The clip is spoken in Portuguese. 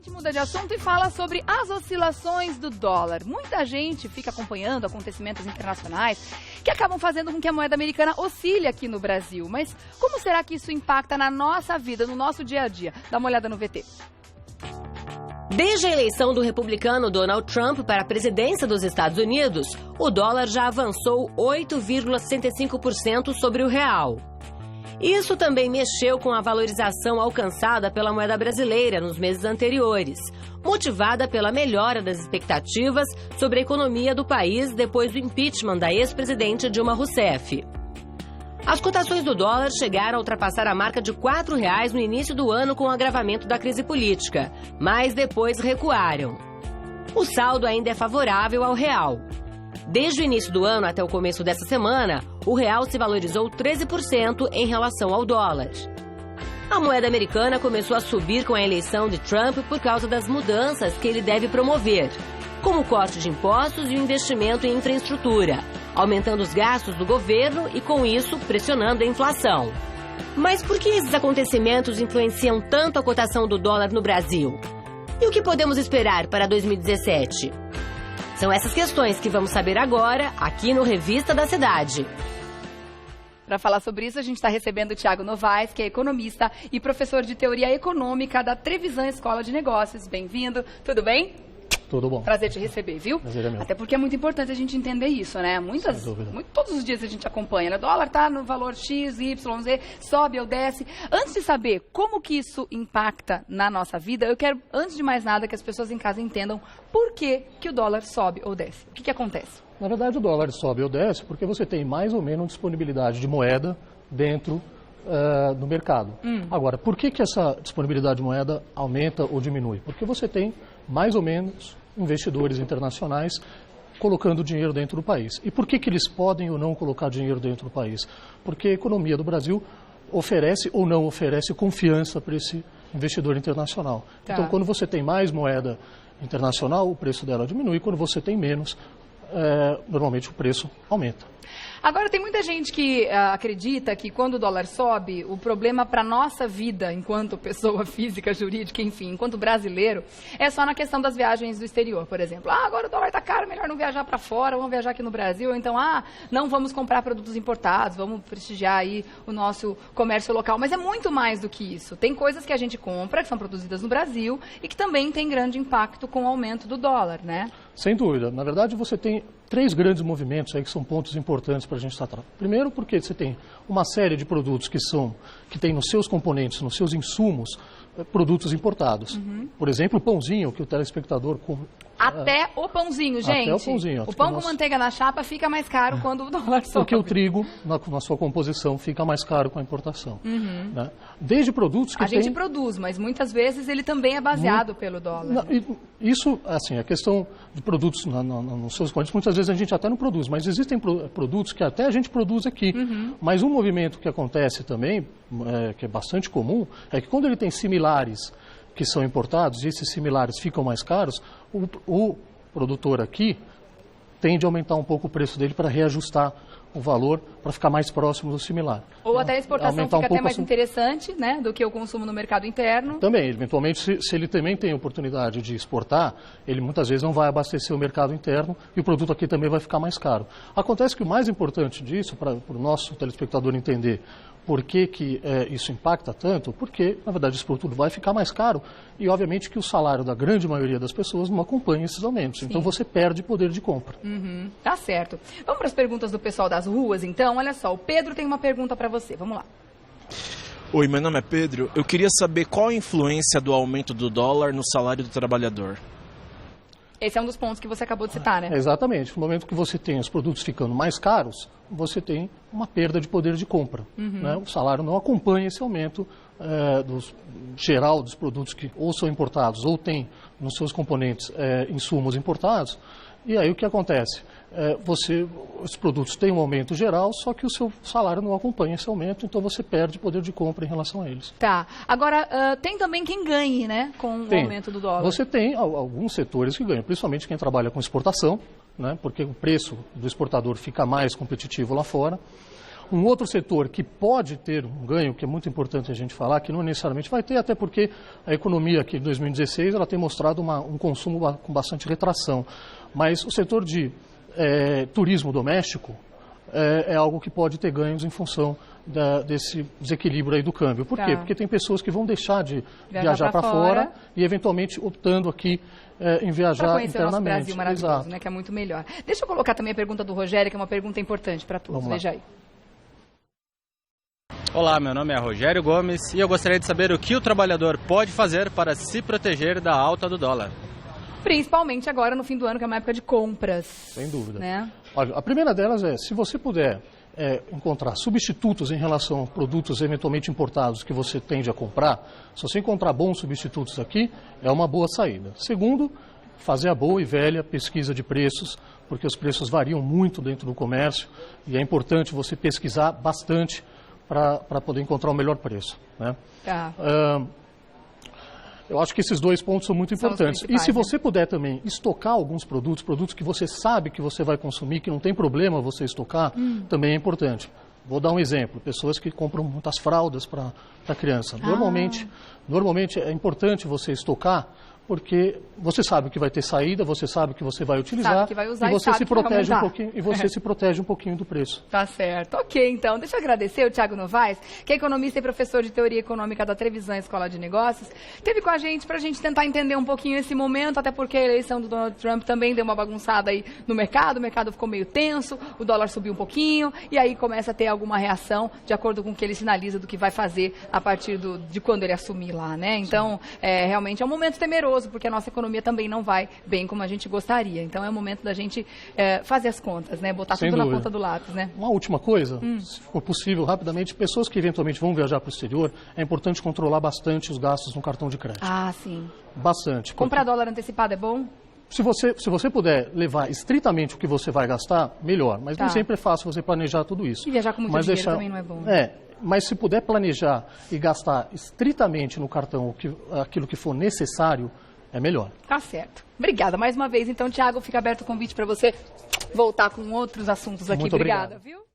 A gente muda de assunto e fala sobre as oscilações do dólar. Muita gente fica acompanhando acontecimentos internacionais que acabam fazendo com que a moeda americana oscile aqui no Brasil. Mas como será que isso impacta na nossa vida, no nosso dia a dia? Dá uma olhada no VT. Desde a eleição do republicano Donald Trump para a presidência dos Estados Unidos, o dólar já avançou 8,65% sobre o real. Isso também mexeu com a valorização alcançada pela moeda brasileira nos meses anteriores, motivada pela melhora das expectativas sobre a economia do país depois do impeachment da ex-presidente Dilma Rousseff. As cotações do dólar chegaram a ultrapassar a marca de R$ 4,00 no início do ano com o agravamento da crise política, mas depois recuaram. O saldo ainda é favorável ao real. Desde o início do ano até o começo dessa semana, o real se valorizou 13% em relação ao dólar. A moeda americana começou a subir com a eleição de Trump por causa das mudanças que ele deve promover, como o corte de impostos e o investimento em infraestrutura, aumentando os gastos do governo e, com isso, pressionando a inflação. Mas por que esses acontecimentos influenciam tanto a cotação do dólar no Brasil? E o que podemos esperar para 2017? São essas questões que vamos saber agora, aqui no Revista da Cidade. Para falar sobre isso, a gente está recebendo o Thiago Novaes, que é economista e professor de teoria econômica da Trevisan Escola de Negócios. Bem-vindo, tudo bem? Tudo bom. Prazer te receber, viu? Prazer é meu. Até porque é muito importante a gente entender isso, né? Todos os dias a gente acompanha, né? O dólar tá no valor X, Y, Z, sobe ou desce. Antes de saber como que isso impacta na nossa vida, eu quero, antes de mais nada, que as pessoas em casa entendam por que o dólar sobe ou desce. O que acontece? Na verdade, o dólar sobe ou desce porque você tem mais ou menos disponibilidade de moeda dentro do mercado. Agora, por que essa disponibilidade de moeda aumenta ou diminui? Porque você tem mais ou menos investidores internacionais colocando dinheiro dentro do país. E por que eles podem ou não colocar dinheiro dentro do país? Porque a economia do Brasil oferece ou não oferece confiança para esse investidor internacional. Tá. Então, quando você tem mais moeda internacional, o preço dela diminui. Quando você tem menos, normalmente o preço aumenta. Agora, tem muita gente que acredita que quando o dólar sobe, o problema para a nossa vida, enquanto pessoa física, jurídica, enfim, enquanto brasileiro, é só na questão das viagens do exterior, por exemplo. Agora o dólar está caro, melhor não viajar para fora, vamos viajar aqui no Brasil. Ou então, não vamos comprar produtos importados, vamos prestigiar aí o nosso comércio local. Mas é muito mais do que isso. Tem coisas que a gente compra, que são produzidas no Brasil, e que também tem grande impacto com o aumento do dólar, né? Sem dúvida. Na verdade, você tem 3 grandes movimentos aí que são pontos importantes para a gente tratar. Primeiro, porque você tem uma série de produtos que tem nos seus componentes, nos seus insumos, produtos importados. Por exemplo, o pãozinho que o telespectador Até o pãozinho, gente. Até o pãozinho. O pão com manteiga na chapa fica mais caro quando o dólar sobe. Porque o trigo, na sua composição, fica mais caro com a importação. Né? Desde produtos que a gente produz, mas muitas vezes ele também é baseado pelo dólar. Isso, assim, a questão de produtos nos seus componentes, muitas vezes a gente até não produz, mas existem produtos que até a gente produz aqui. Mas um movimento que acontece também, que é bastante comum, é que quando ele tem similares que são importados e esses similares ficam mais caros, o produtor aqui tende a aumentar um pouco o preço dele para reajustar o valor para ficar mais próximo do similar. Ou até a exportação fica até mais interessante, né, do que o consumo no mercado interno. Também, eventualmente, se ele também tem a oportunidade de exportar, ele muitas vezes não vai abastecer o mercado interno e o produto aqui também vai ficar mais caro. Acontece que o mais importante disso, para o nosso telespectador entender por que isso impacta tanto, porque, na verdade, esse produto vai ficar mais caro e, obviamente, que o salário da grande maioria das pessoas não acompanha esses aumentos. Sim. Então, você perde poder de compra. Tá certo. Vamos para as perguntas do pessoal das ruas, então. Olha só, o Pedro tem uma pergunta para você. Vamos lá. Oi, meu nome é Pedro. Eu queria saber qual a influência do aumento do dólar no salário do trabalhador. Esse é um dos pontos que você acabou de citar, né? Exatamente. No momento que você tem os produtos ficando mais caros, você tem uma perda de poder de compra. Né? O salário não acompanha esse aumento geral dos produtos que ou são importados ou têm nos seus componentes insumos importados. E aí o que acontece? Os produtos têm um aumento geral, só que o seu salário não acompanha esse aumento, então você perde poder de compra em relação a eles. Tá. Agora, tem também quem ganhe, né, com o aumento do dólar. Você tem alguns setores que ganham, principalmente quem trabalha com exportação, né, porque o preço do exportador fica mais competitivo lá fora. Um outro setor que pode ter um ganho, que é muito importante a gente falar, que não necessariamente vai ter, até porque a economia aqui de 2016 ela tem mostrado um consumo com bastante retração. Mas o setor de turismo doméstico é algo que pode ter ganhos em função desse desequilíbrio aí do câmbio. Por quê? Porque tem pessoas que vão deixar de viajar para fora e eventualmente optando aqui em viajar internamente. Para conhecer o nosso Brasil maravilhoso, né, que é muito melhor. Deixa eu colocar também a pergunta do Rogério, que é uma pergunta importante para todos. Veja aí. Olá, meu nome é Rogério Gomes e eu gostaria de saber o que o trabalhador pode fazer para se proteger da alta do dólar. Principalmente agora no fim do ano, que é uma época de compras. Sem dúvida. Né? Olha, a primeira delas é, se você puder encontrar substitutos em relação a produtos eventualmente importados que você tende a comprar, se você encontrar bons substitutos aqui, é uma boa saída. Segundo, fazer a boa e velha pesquisa de preços, porque os preços variam muito dentro do comércio e é importante você pesquisar bastante para poder encontrar o melhor preço. Né? Eu acho que esses dois pontos são muito importantes. E se você puder também estocar alguns produtos que você sabe que você vai consumir, que não tem problema você estocar, também é importante. Vou dar um exemplo. Pessoas que compram muitas fraldas para a criança. Normalmente é importante você estocar, porque você sabe que vai ter saída, você sabe que você vai utilizar, e você se protege um pouquinho, e você se protege um pouquinho do preço. Tá certo. Ok, então, deixa eu agradecer o Thiago Novaes, que é economista e professor de teoria econômica da Trevisan Escola de Negócios, esteve com a gente para a gente tentar entender um pouquinho esse momento, até porque a eleição do Donald Trump também deu uma bagunçada aí no mercado, o mercado ficou meio tenso, o dólar subiu um pouquinho, e aí começa a ter alguma reação de acordo com o que ele sinaliza do que vai fazer a partir de quando ele assumir lá, né? Então, realmente é um momento temeroso, porque a nossa economia também não vai bem como a gente gostaria. Então é o momento da gente fazer as contas, né? Botar tudo na ponta do lápis, né? Uma última coisa, se for possível, rapidamente, pessoas que eventualmente vão viajar para o exterior, é importante controlar bastante os gastos no cartão de crédito. Ah, sim. Bastante. Comprar dólar antecipado é bom? Se você puder levar estritamente o que você vai gastar, melhor. Mas nem sempre é fácil você planejar tudo isso. E viajar com muito dinheiro também não é bom. Mas se puder planejar e gastar estritamente no cartão aquilo que for necessário, é melhor. Tá certo. Obrigada mais uma vez. Então, Thiago, fica aberto o convite para você voltar com outros assuntos aqui. Muito obrigado. Obrigada, viu?